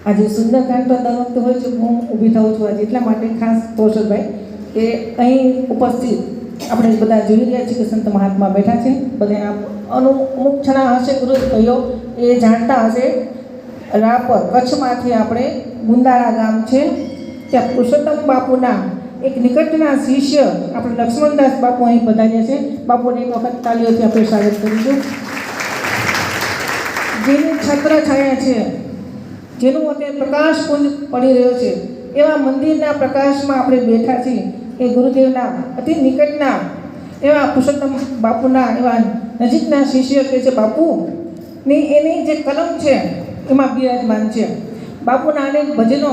આજે સુંદરકાંડ તો દર વખતે હોય છે, હું ઊભી થાઉં છું આજે એટલા માટે ખાસ કૌશલભાઈ કે અહીં ઉપસ્થિત આપણે બધા જોઈ રહ્યા છીએ કે સંત મહાત્મા બેઠા છે. બધા અમુક છણા હશે ગુરુ ભાઈઓ એ જાણતા હશે. રાપર કચ્છમાંથી આપણે ગુંદાળા ગામ છે, ત્યાં પુરુષોત્તમ બાપુના એક નિકટના શિષ્ય આપણે લક્ષ્મણદાસ બાપુ અહીં પધાર્યા છે. બાપુને એક વખત તાલીઓથી આપણે સ્વાગત કરીશું. જેની છત્ર છાયા છે, જેનું અત્યારે પ્રકાશપુંજ પડી રહ્યો છે, એવા મંદિરના પ્રકાશમાં આપણે બેઠા છીએ. એ ગુરુદેવના અતિ નિકટના એવા પુરુષોત્તમ બાપુના એવા નજીકના શિષ્ય કે છે બાપુની એની જે કલમ છે એમાં બિરાજમાન છે. બાપુના અનેક ભજનો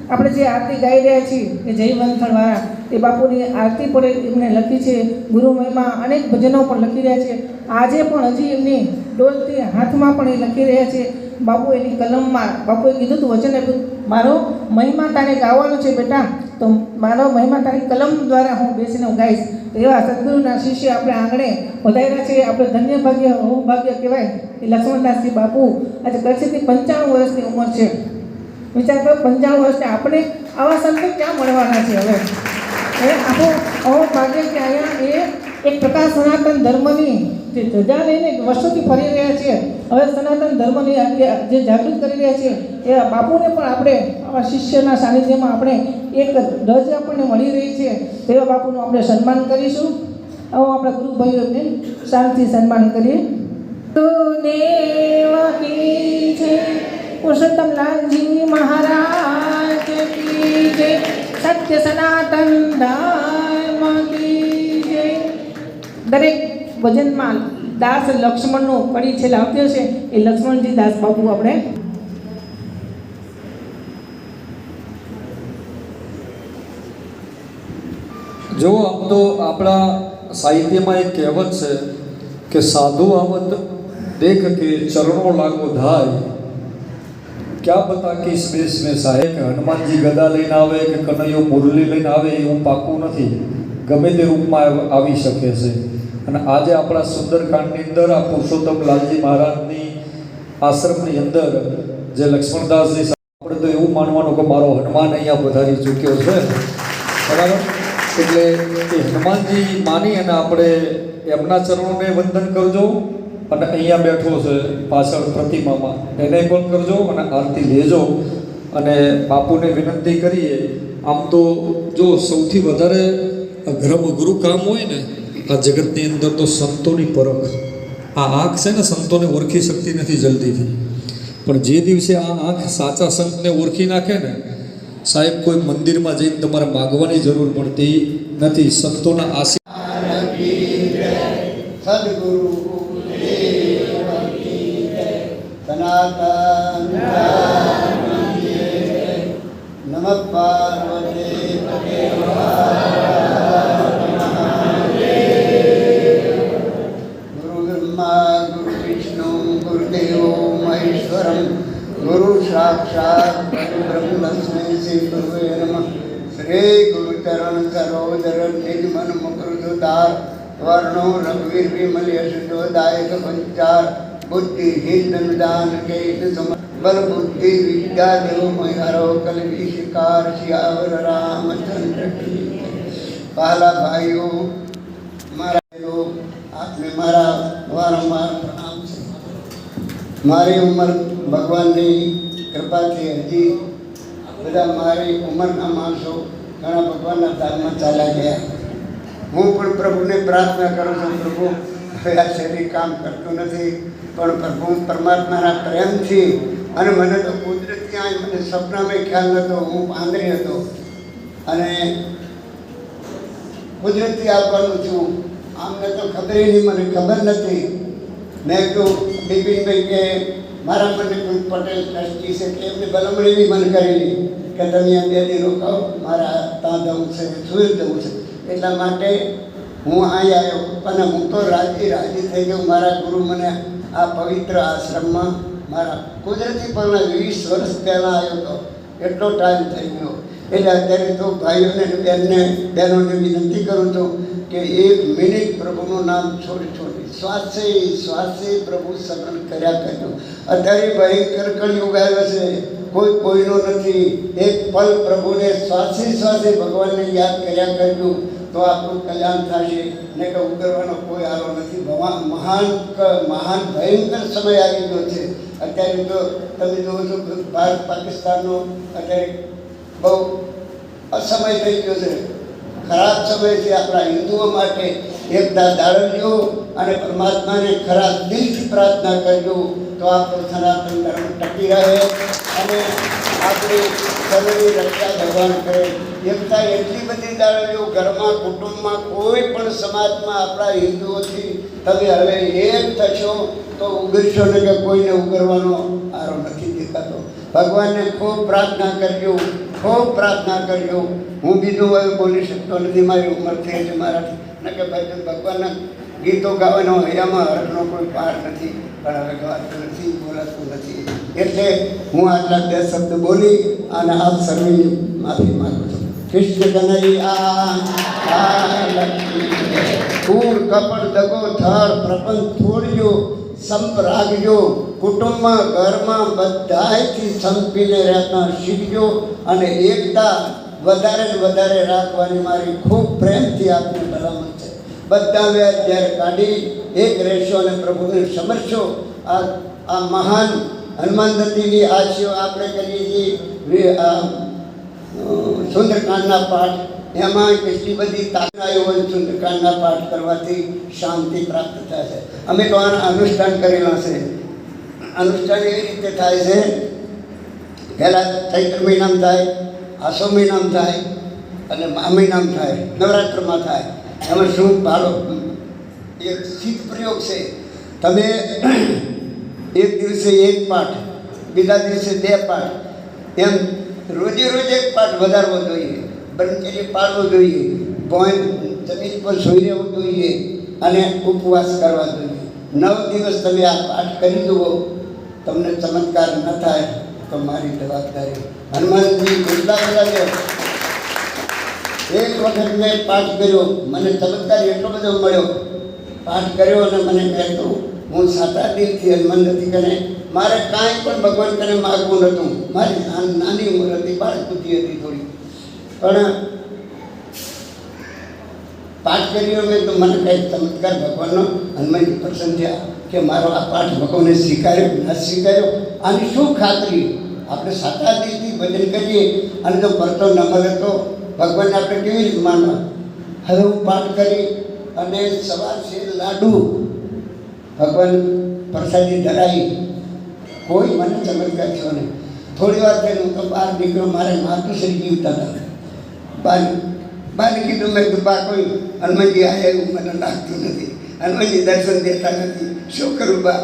આપણે જે આરતી ગાઈ રહ્યા છીએ કે જય વંથણવાળા, એ બાપુની આરતી પર એમને લખી છે. ગુરુ મહિમા અનેક ભજનો પણ લખી રહ્યા છે. આજે પણ હજી એમની ડોલથી હાથમાં પણ એ લખી રહ્યા છે. બાપુ એની કલમમાં બાપુએ કીધું હતું, વચન આપ્યું, મારો મહિમા તારે ગાવાનો છે બેટા, તો મારો મહિમા તારી કલમ દ્વારા હું બેસીને હું ગાઈશ. એવા સદગુરુના શિષ્ય આપણે આંગણે વધાર્યા છે. આપણે ધન્ય ભાગ્ય સૌભાગ્ય કહેવાય એ લક્ષ્મણદાસજી બાપુ આજે કચ્છથી 95 વર્ષની ઉંમર છે. વિચાર કરો, 95 વર્ષે આપણે આવા સંતો ક્યાં મળવાના છે? હવે આપણું આવું ભાગ્ય કે અહીંયા એક પ્રકાર સનાતન ધર્મની જે ધજા લઈને વર્ષોથી ફરી રહ્યા છીએ, હવે સનાતન ધર્મની જે જાગૃત કરી રહ્યા છીએ, એ બાપુને પણ આપણે આવા શિષ્યના સાનિધ્યમાં આપણે એક ધજ આપણને મળી રહી છે. તેવા બાપુનું આપણે સન્માન કરીશું. આવો આપણા ગુરુભાઈઓ એમને શાંતિથી સન્માન કરીએ. દેવ કી જય, પુરુષોત્તમ લાલજી મહારાજ કી જય, સત્ય સનાતન ધર્મ કી જય. દરેક ભજનમાં દાસ લક્ષ્મણનો કડી છેલ્લે આવતી હશે, એ લક્ષ્મણજી દાસ બાપુ આપણે જો આમ તો આપણા સાહિત્યમાં એક કહેવત છે કે સાધુ આવત દેખ કે ચરણો લાગો ધાય, ક્યાં બતા કે સ્પેસ મેં સાહેબ. હનુમાનજી ગદા લઈને આવે કે કનૈયો મુરલી લઈને આવે એવું પાકું નથી, ગમે તે રૂપમાં આવી શકે છે. અને આજે આપણા સુંદરકાંડની અંદર આ પુરુષોત્તમ લાલજી મહારાજની આશ્રમની અંદર જે લક્ષ્મણદાસજી, આપણે તો એવું માનવાનું કે મારો હનુમાન અહીંયા પધારી ચૂક્યો છે, બરાબર. એટલે એ હનુમાનજી માની અને આપણે એમના ચરણોને વંદન કરજો. અને અહીંયા બેઠો છે પાછળ પ્રતિમામાં, એને પણ કરજો અને આરતી લેજો. અને બાપુને વિનંતી કરીએ, આમ તો જો સૌથી વધારે અઘરું કામ હોય ને આ જગતની અંદર તો સંતોની પરખ. આ આંખ છે ને સંતોને ઓળખી શકતી નથી જલ્દીથી, પણ જે દિવસે આ આંખ સાચા સંતને ઓળખી નાખે ને સાહેબ, કોઈ મંદિરમાં જઈને તમારે માગવાની જરૂર પડતી નથી. સંતોના આશીર્વાદ. સદગુરુ સનાતન નમઃ પાર્વતી ગુરુ બ્રહ્મા ગુરુ વિષ્ણુ ગુરુદેવો મહેશ્વરમ ગુરુ સાક્ષાત પરબ્રહ્મ તસ્મૈ શ્રી ગુરુવે નમઃ. શ્રી ગુરુચરણ સરોદર નિજ મન મુકુરદાર વર્ણો રઘુવીર વિમલ યશોદાયક પંચાર बुद्धिहीन दान के बल बुद्धि विद्या देव मयारो कल विशिकार श्यावर रामचंद्र की. पहला भाइयों मारा लोग आपने मारा वारंवार प्रणाम से. मारी उम्र भगवान ने कृपा थी हजी બધા મારી ઉંમરના માણસો ઘણા ભગવાનના ધામમાં ચાલ્યા ગયા. હું પણ પ્રભુને પ્રાર્થના કરું છું, પ્રભુ હવે આ શરીર કામ કરતું નથી, પણ પ્રભુ પરમાત્માના પ્રેમથી અને મને તો કુદરતી આ મને સપનામાં ખ્યાલ નહોતો, હું પાંદરી હતો અને કુદરતી આવવાનું છું. આમને તો ખબર નહીં, મને ખબર નથી. મેં તો બિપિનભાઈ કે મારા મને કોઈ પટેલ ટ્રસ્ટી છે કે એમને ભલામણી બી મને કરેલી કે તમે આ 2 દી રોકાઓ, મારા ત્યાં જવું છે, સુરત જવું છે. એટલા માટે હું અહીં આવ્યો. અને હું તો રાજી થઈ ગયો. મારા ગુરુ મને આ પવિત્ર આશ્રમમાં મારા કુદરતી પણ 20 વર્ષ પહેલાં આવ્યો હતો, એટલો ટાઈમ થઈ ગયો. એટલે અત્યારે તો ભાઈઓને બહેનોને વિનંતી કરું છું કે 1 મિનિટ પ્રભુનું નામ છોડી શ્વાસે પ્રભુ સ્મરણ કર્યા કરજો. અત્યારે ભયંકર કળિયુગ આવ્યો છે, કોઈ કોઈનો નથી. એક પલ પ્રભુને શ્વાસે શ્વાસે ભગવાનને યાદ કર્યા કરજો તો આપણું કલ્યાણ થશે. ને કે ઉગરવાનો કોઈ આરો નથી. મહાન ભયંકર સમય આવી ગયો છે. અત્યારે તો તમે જુઓ છો ભારત પાકિસ્તાનનો અત્યારે બહુ અસમય થઈ ગયો છે, ખરાબ સમય છે. આપણા હિન્દુઓ માટે એકતા જાળવજો અને પરમાત્માને ખરા દિલથી પ્રાર્થના કરજો તો આપણો સનાતન ધર્મ ટકી રહે અને આપણી સર્વની રક્ષા ભગવાન કરે. એકતા એટલી બધી જાળવજો, ઘરમાં કુટુંબમાં કોઈ પણ સમાજમાં આપણા હિન્દુઓથી તમે હવે એક થશો તો ઉગરશો ને કે કોઈને ઉગરવાનો આરો નથી દેખાતો. ભગવાનને ખૂબ પ્રાર્થના કરજો, ખૂબ પ્રાર્થના કરજો. હું બીજું હવે બોલી શકતો નથી, મારી ઉંમર થઈ છે મારાથી. ને કે ભાઈ ભગવાનના ગીતો ગાવાનો હૈયામાં હરખનો કોઈ પાર નથી, પણ હવે ગવાતું નથી, બોલાતું નથી. એટલે હું આટલા 2 શબ્દ બોલી અને આપ સર્વેની માફી માગું છું. કૃષ્ણ કનૈયા કૂળ કપડ દગો થર પ્રપંચ છોડજો, સંપ રાખજો. કુટુંબમાં ઘરમાં બધાયથી સંપીને રહેતા શીખજો અને એકતા વધારે ને વધારે રાખવાની મારી ખૂબ પ્રેમથી આપની ભલામણ છે. બધા વ્યાજ જ્યારે કાઢી એક રહેશો અને પ્રભુને સમરશો. આ મહાન હનુમાનદત્તીની આશીઓ આપણે કરીએ છીએ સુંદરકાંડના પાઠ, એમાં કેટલી બધી તાકાત હોય. સુંદરકાંડના પાઠ કરવાથી શાંતિ પ્રાપ્ત થાય છે. અમે તો આના અનુષ્ઠાન કરેલા છે. અનુષ્ઠાન એવી રીતે થાય છે, પહેલાં ચૈત્ર મહિનામાં થાય, આસો મહિનામાં થાય અને મા મહિનામાં થાય, નવરાત્રમાં થાય. એમાં શું ભાડો એક સિદ્ધ પ્રયોગ છે. તમે એક દિવસે એક પાઠ, બીજા દિવસે 2 પાઠ, એમ રોજે રોજ એક પાઠ વધારવો જોઈએ. બ્રહ્મચર્ય પાળવો જોઈએ, જમીન પર સૂઈ રહેવું જોઈએ અને ઉપવાસ કરવા જોઈએ. 9 દિવસ તમે આ પાઠ કરી જુઓ, તમને ચમત્કાર ન થાય તો મારી જવાબદારી. હનુમાનજી કેટલા બધા છે. એક વખત મેં પાઠ કર્યો, મને ચમત્કાર એટલો બધો મળ્યો. પાઠ કર્યો અને મને કહેતું હું 7 દિનથી હનુમાન નથી કરે. મારે કાંઈ પણ ભગવાન કરે માગવું નહોતું. મારી નાની ઉંમર હતી, બાળકુતી હતી થોડી, પણ પાઠ કર્યો મેં તો મને કંઈક ચમત્કાર ભગવાનનો હનુમાનજી પ્રસન્ન થયા કે મારો આ પાઠ ભગવાને સ્વીકાર્યો ન સ્વીકાર્યો આની શું ખાતરી. આપણે 7 દિનથી ભજન કરીએ અને જો પરતો ન મળે તો ભગવાનને આપણે કેવી રીતે માનવા. હવે હું પાઠ કરી અને સવાર છે લાડુ ભગવાન પ્રસાદી ધરાવી, કોઈ મને ચમત્કાર થયો નહીં. થોડી વાર થઈને હું તો બહાર નીકળ્યો, મારે માતુશ્રી જીવતા હતા. બાને કીધું મેં તો બા કોઈ હનુમાનજી આવ્યા એવું મને લાગતું નથી, હનુમાનજી દર્શન દેતા નથી, શું કરું બા.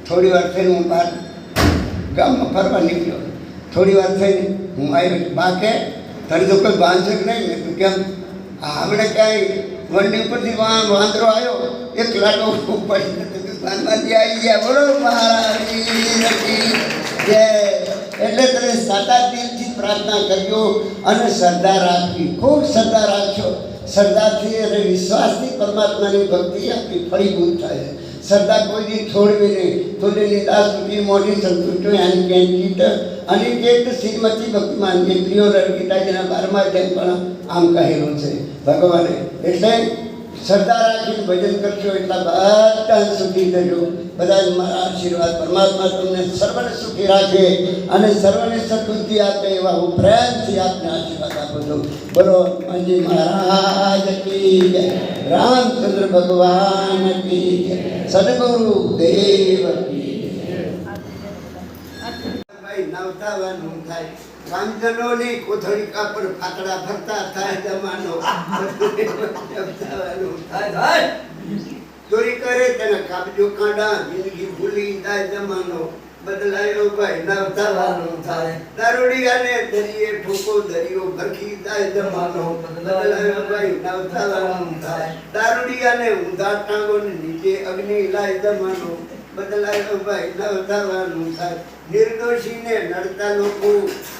થોડી વાર થઈને હું બહાર ગામમાં ફરવા નીકળ્યો. થોડી વાર થઈને હું આવ્યો. બા કે તારી તો કોઈ બાંધક નહીં. મેં તું કેમ? હમણાં ક્યાંય વંડી ઉપરથી વાંદરો આવ્યો, એક લાડો પડી હનુમાનજી આવી ગયા. બોલો મહારાજ જય. એટલે તમે 7 દિનથી પ્રાર્થના કરજો અને શ્રદ્ધા રાખવી, ખૂબ શ્રદ્ધા રાખશો. શ્રદ્ધાથી અને વિશ્વાસથી પરમાત્માની ભક્તિ આપણી ફળીભૂત થાય. શ્રદ્ધા કોઈ દી છોડવી નહીં. તુલ્યની દાસ સુધી મોટી સંતુષ્ટો એની કેન્ચિત અનિકેત શ્રીમતી ભક્તિમાન જે પ્રિયો ગીતાજીના 12મા અધ્યાય પણ આમ કહેલું છે ભગવાને. એટલે શ્રદ્ધા રાખીને ભજન કરશો એટલા બધા સુખી થજો. બધા મારા આશીર્વાદ. પરમાત્મા તમને સર્વને સુખી રાખે અને સર્વને સદબુદ્ધિ આપે એવા હું પ્રેમથી આપને આશીર્વાદ આપું છું. બોલો હનુમાનજી મહારાજ કી જય, રામચંદ્ર ભગવાન કી જય, સદગુરુ દેવ કી જય. નવતાવાનું થાય કાંજલોની કોથળી કાપડ ફાટડા ફરતા થાય જમાનો. ચોરી કરે તેના કાપજો કાંડા, જિંદગી ભૂલી જાય જમાનો. બદલાયો ભાઈ નવતાવાનું થાય. દારૂડિયાને દરિયે ઠોકો, દરિયો ભરખી જાય જમાનો. બદલાયો ભાઈ નવતાવાનું થાય. દારૂડિયાને ઊંધા ટાંગોને નીચે અગ્નિ લાય જમાનો. બદલાયો ભાઈ નવતાવાનું થાય. નિર્દોષીને નડતા લોકો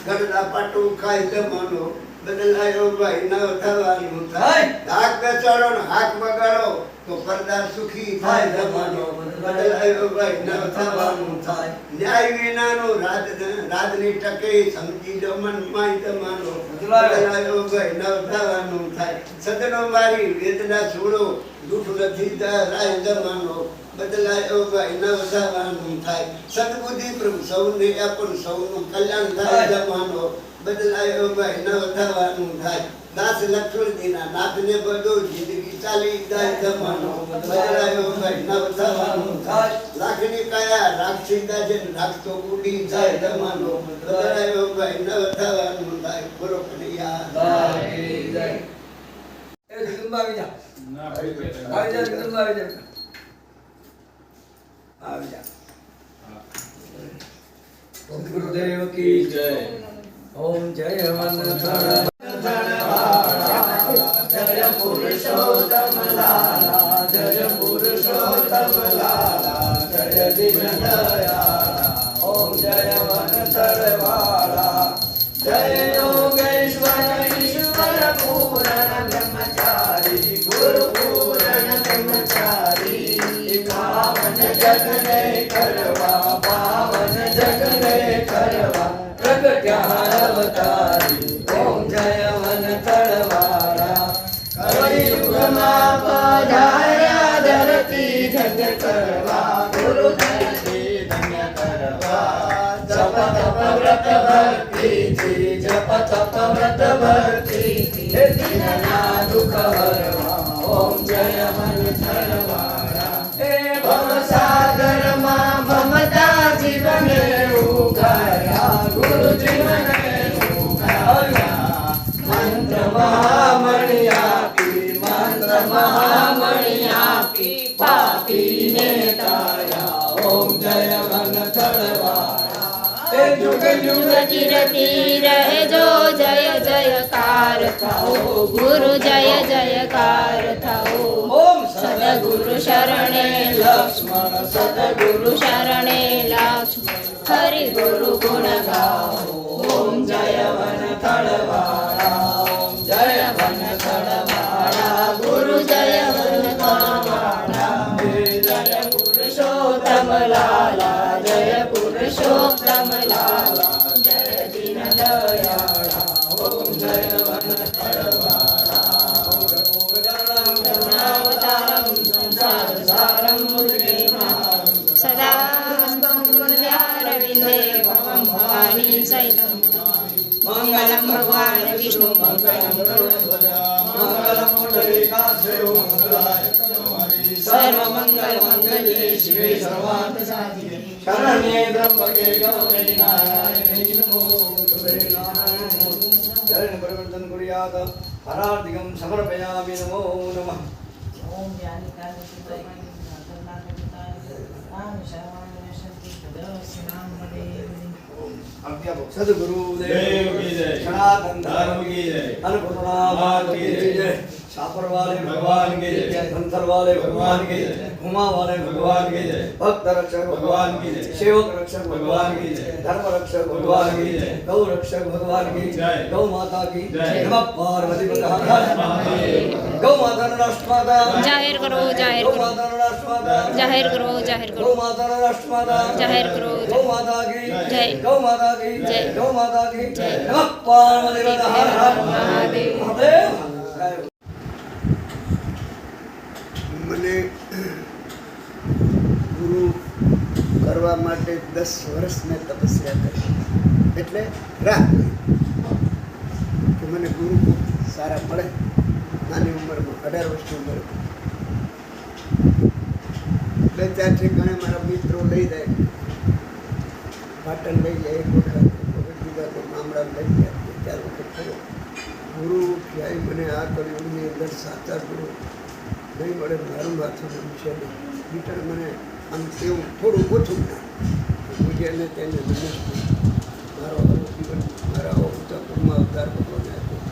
ગળદા પાટું ખાય જમાનો. બદલાયો ભાઈ નવતાવાનું થાય. હાથ બેસાડો ને હાથ બગાડો તો પરદાર સુખી થાય જમાનો બદલાયો ભાઈ ન થવાનું થાય ન્યાય વિનાનો રાજની ટકે સમજી જો મનમાં જમાનો બદલાયો ભાઈ ન થવાનું થાય સદનો મારી વેદના છોડો દુઃખ નથી રાય જમાનો બદલાયો ભાઈ ન થવાનું થાય સદબુદ્ધિ પ્રભુ સૌને આપણ સૌનું કલ્યાણ થાય જમાનો બદલાયો ભાઈ ન થવાનું થાય દાસ લક્ષ્મણજીના નાથને બધો જિંદગી ચાલી જાય જમાનો બદલાયો ભાઈ નવ થવાનું થાય લાખની કાયા રાખી દાજે રાખતો ઉડી જાય જમાનો બદલાયો ભાઈ નવ થવાનું થાય બોલો કનૈયા જય એ જગદંબા આવી જા જગદંબા આવી જા ઓમ ગુરુદેવ કી જય ઓમ જય વન જય પુરુષોત્તમ લાલા જય પુરુષોત્તમ લાલા જય દીન દયાળા ઓમ જય વન તળવાળા જય યોગેશ્વર ઈશ્વર પૂરણ બ્રહ્મચારી ગુરુ પૂરણ બ્રહ્મચારી પાવન જગને કરવા પાવન જગને કરવા પ્રગટ્યા અવતારી ઓમ જય વન તળવાળા કળિયુગમાં પધાર્યા ધરતી ધન્ય કરવા ગુરુ ધરતી ધન્ય કરવા જપ તપ વ્રત ભક્તિથી જપ તપ વ્રત ભક્તિથી હે દીનના દુઃખ હરવા ઓમ જય વન તળવાળા હે ભવસાગરમાં ભમતા જીવને ઉગાર્યા ગુરુ જીવને ઉગાર્યા મંત્ર મહામણિ આપી મંત્ર મહામણિ આપી પાપીને તાર્યા ઓમ જય વન તળવાળા હે જુગ જુગ કીર્તિ રહેજો જય જયકાર થાઓ ગુરુ જય જયકાર થાઓ ઓમ સદગુરુ શરણે લક્ષ્મણ સદગુરુ શરણે લક્ષ્મણ હરિ ગુરુ ગુણ ગાઓ ઓમ જય વન તળવાળા ઓમ જય વન તળવાળા ગુરુ જય વન તળવાળા જય પુરુષોત્તમ લાલા જય પુરુષોત્તમ લાલા જય દીન દયાળા ઓમ જય વન તળવાળા ઓમ કરુણાવતારમ સંસાર સારમ મુરલીધરમ સદા હૃદયારવિંદે ભવમ ભવાની સહિતમ મંગલમ ભગવાન વિષ્ણુ મંગલમ મંગલમ પુંડરીકાક્ષયો મંગલાય તનવારી સર્વમંગલ મંગલે શિવે સર્વાર્થ સાધિકે શરણ્યે ત્રંબકે ગૌરી નારાયણે નમોસ્તુતે નારાયણ ચરણ પરિવર્તન કુર્યાત હરાર્તિકમ સમર્પયામિ નમો નમઃ ઓમ જ્ઞાનિકાય સદગુરુ દેવ કી જય. સનાતન ધર્મ કી જય. અન્નપૂર્ણા માત કી જય शापर वाले भगवान की जय धनसर वाले भगवान की जय उमा वाले भगवान की जय भक्त रक्षक भगवान की जय सेवक रक्षक भगवान की जय धर्म रक्षक भगवान की जय गौ रक्षक भगवान की जय गौ माता की जय नमः पार्वती पते गौ माता राष्ट्रमाता जाहिर करो जाहिर गौ करो माता राष्ट्रमाता जाहिर करो जाहिर गौ करो माता राष्ट्रमाता जाहिर करो गौ माता की जय गौ माता की जय गौ माता की जय नमः पार्वती पते हर हर महादेव महादेव મને ગુરુ કરવા માટે 10 વર્ષ મેં તપસ્યા કરી એટલે રાહ કે મને ગુરુ ખૂબ સારા મળે નાની ઉંમરમાં 18 વર્ષની ઉંમરે બે ચાર ઠેકાણે મારા મિત્રો લઈ જાય પાટણ લઈ જાય એક વખત બીજા કોઈ મામડા લઈ ગયા બે ચાર વખત થયો ગુરુ ક્યાંય મને આ કળિયુગની અંદર સાચા ગુરુ નહીં મળે મારું માથું છે બીટર મને આમ તેવું થોડું ઓછું ના પૂજ્યને તેને નમસ્તે મારો આવો જીવન મારા ઊંચા પૂર્ણમાં અવતાર ભગવાને આપ્યો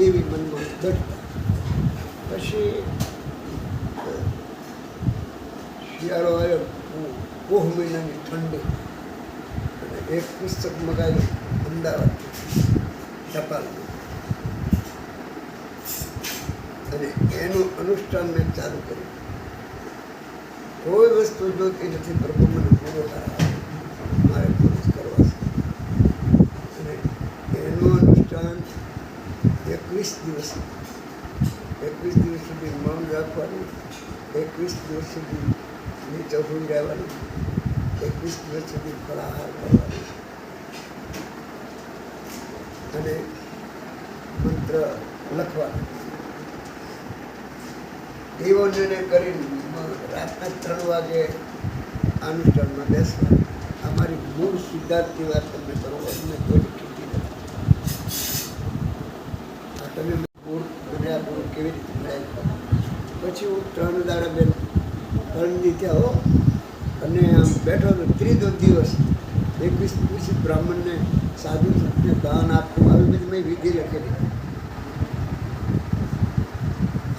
એવી મનમાં દઢતા પછી શિયાળો આવ્યો પોહ મહિનાની ઠંડી અને એક પુસ્તક મગાવ્યું અમદાવાદથી ટપાલમાં અને એનું અનુષ્ઠાન મેં ચાલુ કર્યું. કોઈ વસ્તુ જોતી નથી, પ્રભુ મને પૂરો કરાવે, મારે પૂરું જ કરવા છે. અને એનું અનુષ્ઠાન 21 દિવસ સુધી મૌન રાખવાનું, 21 દિવસ સુધી નીચે હોઈ રહેવાનું, 21 દિવસ સુધી ફળાહાર કરવાનો અને મંત્ર લખવાનો. એવો નિર્ણય કરીને રાતના 3 વાગે અનુષ્ઠાનમાં બેસવાનું. અમારી મૂળ સિદ્ધાર્થની વાત તમને કરો, અમને કોઈ ખીટી નથી. આ તમે મૂળ અને આ મૂળ કેવી રીતે મળ્યા? પછી હું 3 દાડા બેન 3 દી થયા હો, અને આમ બેઠો હતો. 3જો દિવસ 21 બ્રાહ્મણને સાધુ સંતને દાન આપવું, આવી બધી મેં વિધિ લખેલી.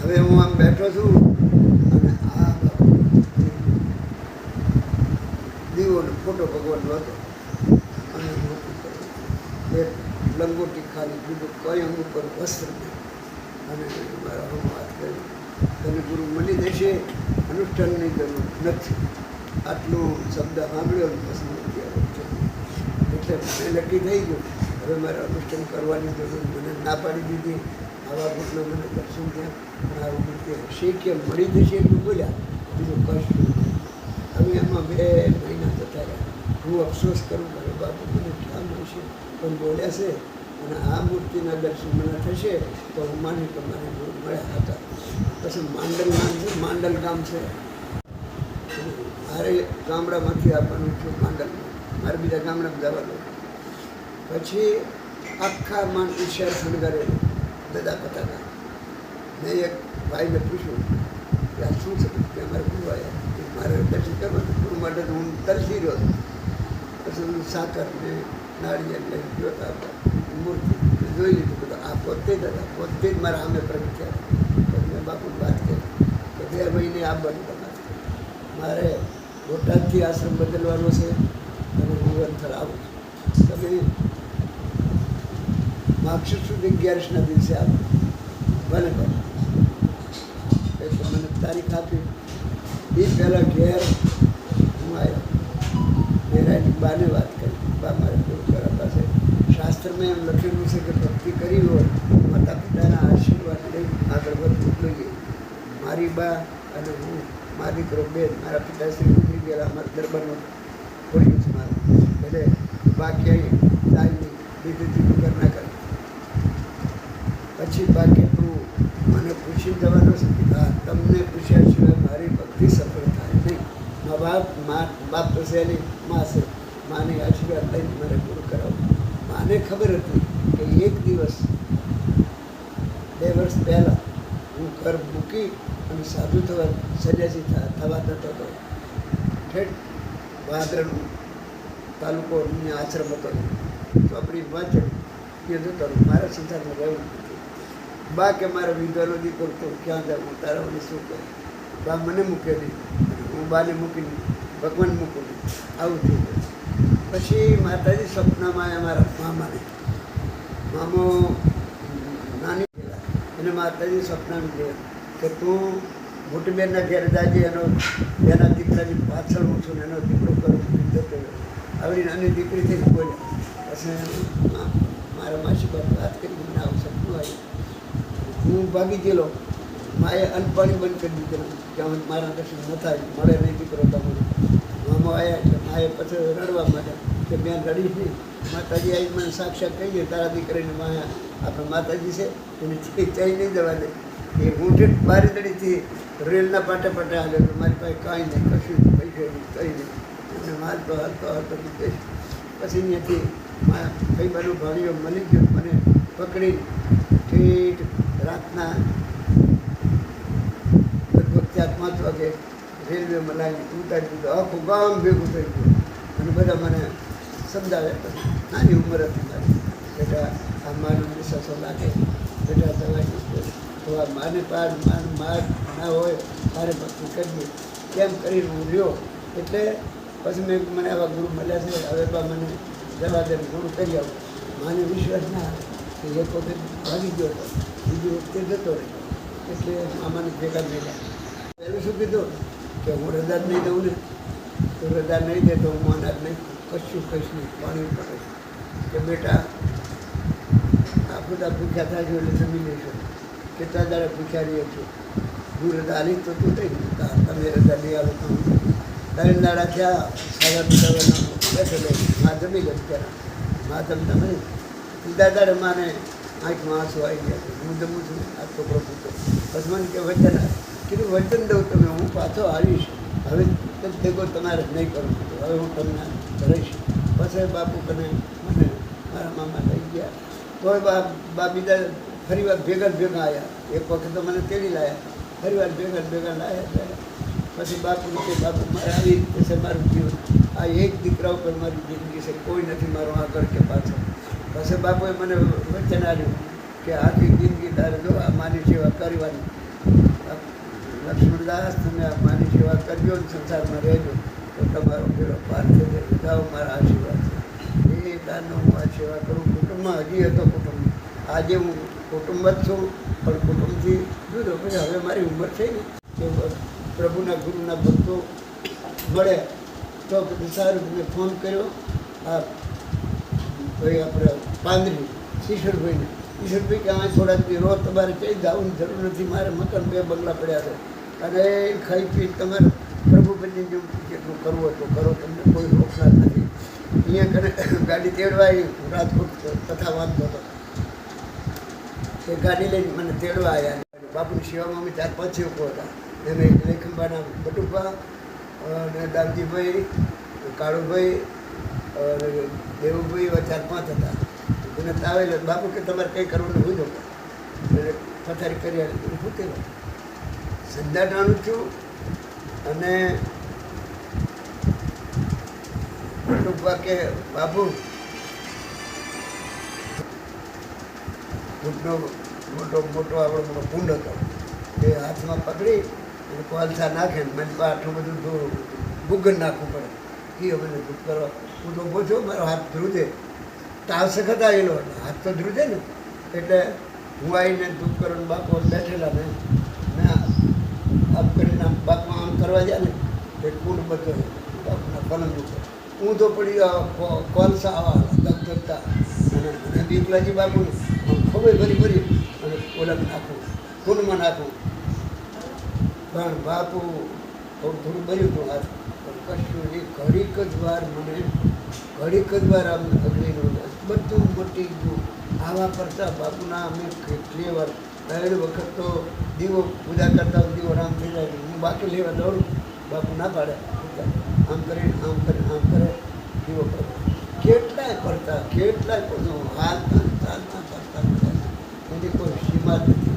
હવે હું આમ બેઠો છું અને આ દીવોનો ફોટો ભગવાનનો હતો અને એક લંગોટી ખાલી, બીજું કઈ અંગ ઉપર વસ્ત્ર નહીં. અને મારા હું વાત કરી, તને ગુરુ મળી જશે, અનુષ્ઠાનની જરૂર નથી. આટલું શબ્દ સાંભળ્યો પછી એટલે મને નક્કી થઈ ગયું, હવે મારે અનુષ્ઠાન કરવાની જરૂર. મને ના પાડી દીધી. આવા ભૂતનો મને દર્શન થયા, પણ આવું રીતે શીખ્ય મળી જશે એટલું બોલ્યા, બીજું કશું નહીં. હવે એમાં 2 મહિના જતા રહ્યા. હું અફસોસ કરું, મારે બાપુ મને ક્યાં મળશે, પણ બોલ્યા છે અને આ મૂર્તિના દર્શન મને થશે તો હું માની કે મારે ગુરુ મળ્યા હતા. પછી માંડલ નામ છે, માંડલ ગામ છે, મારે ગામડામાંથી આવવાનું છું માંડલમાં, મારે બીજા ગામડામાં જવાનું. પછી આખા શહેર શણગારે દાદા પતાકા. મેં એક ભાઈને પૂછ્યું કે આ શું છે? કે અમારે ગુરુ આવ્યા, મારે દર્શન કરવાનું. ગુરુ માટે તો હું તરસી રહ્યો હતો. પછી હું સાકર ને નાળિયેર લઈને ગયો હતા, મૂર્તિ જોઈ લીધું. બધું આ પોતે જ હતા, પોતે જ મારા સામે પ્રગટ થયા. પછી મેં બાપુની વાત કરી કે 2 મહિને આવવાનું તમારે, મારે બોટાદથી આશ્રમ બદલવાનો છે અને હું વંથલ આવું છું. તમે માગશીર સુધી 11ના દિવસે આવો. ભલે ભલે એટલે મને તારીખ આપી. એ પહેલાં ઘેર હું આવ્યો. મેરાની બાને વાત કરી, બા મારે ગુરુ કરવા પાસે શાસ્ત્રમાં એમ લખેલું છે કે ભક્તિ કરી હોય માતા પિતાના આશીર્વાદ લઈ આગળ વધવું જોઈએ. મારી બા અને હું, મારા દીકરો બેન, મારા પિતાશ્રી ગુજરી ગયેલા, અમારા દરબારનું ખોલ્યું છે મારું. એટલે બા ક્યાંય દાયની દીધી ફિકર ના કરે. પછી બા કે તું મને પૂછી જવાનો છે કે હા, તમને પૂછ્યા સિવાય મારી ભક્તિ સફળ થાય નહીં. બાપ તો છે નહીં, મા છે. માની આશીર્વાદ લઈને મારે ગુરુ કરાવું. માને ખબર હતી કે એક દિવસ 2 વર્ષ પહેલાં હું ઘર મૂકી અને સાધુ થવા સન્યાસી થવા જતો હતો. ઠેઠ ભાદરનું તાલુકો આશ્રમ હતો, ચોપડી વાંચે ત્યાં જતો હતો. મારા સંસારમાં રહેવું નથી. બા કે મારા વિધવાનો દીકરો તો ક્યાં જાય, હું તારા મને શું કહે? બા મને મૂકે નહીં, હું બાને મૂકીને ભગવાન મૂકું નહીં. આવું થયું. પછી માતાજી સપનામાં આવ્યા મારા મામાને. મામો નાની ગયેલા, એને માતાજી સપનામાં ગયા કે તું મોટી બેનના ઘેર જાજે, એના દીકરાની પાછળ હું છું ને એનો દીકરો કરું જતો રહ્યો. આવી નાની દીકરી થઈને બોલ્યા. પછી મારા માસી બાપ વાત કરી, મને આવું સપનું આવ્યું. હું ભાગી ગયેલો. માએ અન્નપાણી બંધ કરી દીધેલું કે મારા દર્શન ન થાય, મળે નહીં દીકરો તમને. મામા આવ્યા એટલે માએ પછી રડવા માંડ્યા કે બેન રડીશ નહીં. માતાજી આવી મને સાક્ષાત કહી દે તારા દીકરીને માયા આપણે માતાજી છે એને ચાઈ નહીં જવા દે. એ હું ઠેઠ બારીદડીથી રેલના પાટે હાલ્યો. મારી પાસે કાંઈ નહીં, કશું પૈસા નહીં, કંઈ નહીં. અને હાલતો પછી અહીંયાથી મારા કઈ બાજુ ભાઈઓ મળી ગયો, મને પકડી ઠેઠ રાતના લગભગ 4-5 વાગે રેલવેમાં લાવીને ઉતારી દીધો. આખું ગામ ભેગું થઈ ગયું અને બધા મને સમજાવે. નાની ઉંમર હતી મારી. બેટા આ મારું વિશ્વાસો લાગે, બેટા દવાઈ તો આ માને પાર માર ના હોય તારે ભક્તિ કરવી, કેમ કરીને હું રહ્યો. એટલે પછી મેં મને આવા ગુરુ મળ્યા છે, હવે બા મને જવા દે, ગુરુ કરી આવું. માને વિશ્વાસ ના આવે કે એક વખત ભાગી ગયો હતો, બીજી વખતે જતો રહ્યો. એટલે મામાને ભેગા ભેગા એને શું કીધું કે હું રજા જ નહીં દઉં ને તો રજા નહીં દે તો હું અનાજ નહીં કશું કહીશ નહીં પાણી પડે કે બેટા આ બધા ભૂખ્યા થાય છે એટલે જમી લઈશું કેટલા દાડે ભૂખ્યા રહીએ છો હું રજા આલી તો તું થઈ ગયું તમે રજા લઈ આવો તો 3 દાડા થયા 7:30 બેઠેલો માં જમી ગયો ત્યારે માં જમતા નહીં બીજા દાડે માને આંખમાં આંસુ આવી ગયા હું જમું છું આ છોકરો પૂછો પછી મને કે વચન કીધું વચન દઉં તમે હું પાછો આવીશ હવે ભેગો તમારે નહીં કરું હવે હું તમને રહીશ પછી બાપુ કને મને મારા મામા લઈ ગયા તોય બા બીજા ફરી વાર ભેગા આવ્યા એક વખત તો મને તેડી લાવ્યા ફરી વાર ભેગા લાવ્યા પછી બાપુ કે બાપુ મારે આવી રીતે છે મારું જીવન આ એક દીકરા ઉપર મારી જિંદગી છે કોઈ નથી મારો આગળ કે પાછળ પછી બાપુએ મને વચન આવ્યું કે આખી જિંદગી તારે જો આ માની સેવા કરવાની લક્ષ્મણદાસ તમે આ માની સેવા કરજો ને સંસારમાં રહેજો તો તમારો પેલો પાર થઈ જાય જાઓ મારા આશીર્વાદ છે એ તારનો હું આ સેવા કરું કુટુંબમાં હજી હતો કુટુંબ આજે હું કુટુંબ જ છું પણ કુટુંબથી જુદો પછી હવે મારી ઉંમર થઈ ને કે પ્રભુના ગુરુના ભક્તો મળે તો પછી સારું મેં ફોન કર્યો આ ભાઈ આપણે પાંદરી ઈશ્વરભાઈને ઈશ્વરભાઈ કે આમાં થોડા દિવસ રોજ તમારે કંઈ જવાની જરૂર નથી મારે મકાન 2 બંગલા પડ્યા છે અને ખાઈ પી તમારે પ્રભુ બની જેવું જેટલું કરવું હોય તો કરો તમને કોઈ રોકનાર નથી અહીંયા કને ગાડી તેડવા આવી રાજકોટ કથા વાંચતો હતો એ ગાડી લઈને મને તેડવા આવ્યા બાપુની સેવામાં અમે 4-5 લોકો હતા એમાં લેખંબાના બટુપા અને દામજીભાઈ કાળુભાઈ અને દેવુભાઈ એવા 4-5 હતા એને તાવેલ બાપુ કે તમારે કંઈ કરવાનું હોય એટલે પથારી કરી આવી હું કહેવાય સંધાટાણું છું અને બટુપા કે બાપુ ઘૂંટનો મોટો આપણો મોટો કુંડ હતો એ હાથમાં પકડી અને કોલસા નાખે ને મને આટલું બધું તો ગુગન નાખવું પડે એ મને દુઃખ કરવા હું તો ઊભો છું મારો હાથ ધ્રુજે તાવ સખત આવેલો હાથ તો ધ્રુજે ને એટલે હું આવીને દુઃખ કરો બાપુ બેઠેલા ને મેં આમ કરીને બાપુ આમ કરવા જાય ને તે કુંડ બધો બાપુના પલંગ ઉપર હું તો પડી કોલસા આવા દગદગતા અને દીપલાજી બાપુને ખબર ભરી અને ઓલામાં નાખું કુંડમાં નાખું પણ બાપુ થોડું ભર્યું હતું હાથ પણ કશું એ ઘડીક જ વાર આમ અગડીનું બધું મટી ગયું આવા કરતા બાપુના અમે કેટલી વાર 3 વખત તો દીવો પૂજા કરતા દીવો રામ થઈ જાય હું બાકી લેવા દોડું બાપુ ના પાડે આમ કરે દીવો કરો કેટલાય કરતા હાથ ચાલતા કરતા એની કોઈ સીમા નથી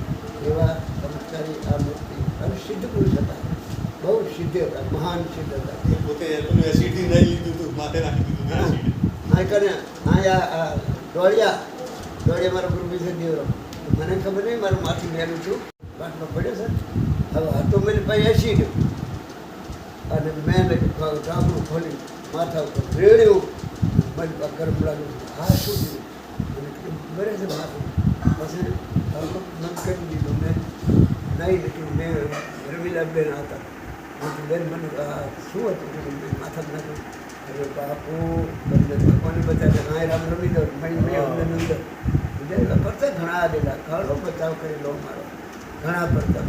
એવા કર્મચારી આ મૂર્તિ અને સિદ્ધ પુરુષ હતા બહુ સિદ્ધ હતા મહાન સિદ્ધ હતા પોતે એસિડ નહીં લીધું હતું માથે નાખી દીધું અહીંયા દોડિયા મારો ગુરુ છે દેવરો મને ખબર નહીં મારું માથું મેલું છું પાટમાં પડ્યો છે હવે હતો મેં ભાઈ એસિડ અને મેં ઢાંકણું ખોલી માથા ઉપર રેડ્યું મને ગરમ લાગ્યું હા શું થયું બરે છે માથું પછી બંધ કરી દીધું મેં નહીં લીધું મેં રમીલાબેન હતા બેન મને શું હતું માથા નાખ્યું અરે બાપુ ભગવાને બતાવે હા રામ રમી દો મેં અમને અંદર પડતા ઘણા આવેલા ઘણો બચાવ કરી લો મારો ઘણા પડતા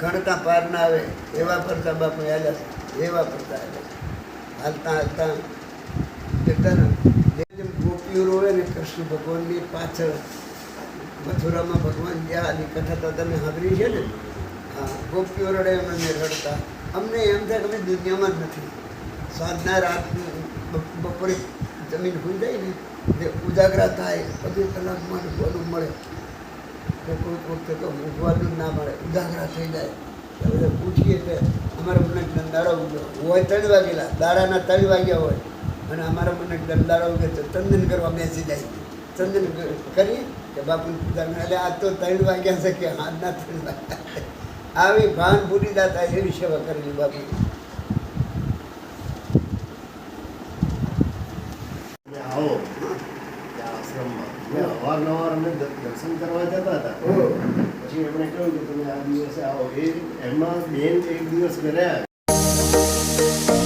ગણતા પાર ના આવે એવા પડતા બાપુ આવ્યા એવા પડતા આવ્યા હાલતા જતા ને જેમ ગોપીઓ રોવે ને કૃષ્ણ ભગવાનની પાછળ મથુરામાં ભગવાન ગયા ની કથા તો તમે સાંભળી છે ને હા ગોપીઓ રડે અમને રડતા અમને એમ થાય કે અમે દુનિયામાં જ નથી સાંજના રાત બપોરે જમીન ખુલી જાય ને જે ઉજાગરા થાય 25 કલાકમાં બોલું મળે કે કોઈ વખતે તો ઊંઘવાનું ના મળે ઉજાગરા થઈ જાય એટલે પૂછીએ કે અમારા મને દંડાળો હોય 3 વાગેલા દાડાના 3 વાગ્યા હોય અને અમારા મને દંડાળો ઉગે તો ચંદન કરવા બેસી જાય ચંદન કરી કે બાપુ પૂજા એટલે આજ તો 3 વાગ્યા છે કે આજના 3 વાગ્યા આવી ભાન ભૂલી જતા એવી સેવા કરેલી બાપુ આવો ત્યાં આશ્રમમાં અવારનવાર અમે દર્શન કરવા જતા હતા. પછી એમણે કહ્યું કે તમે આ દિવસે આવો. એમાં બેન એક દિવસ ઘરે આવ્યા.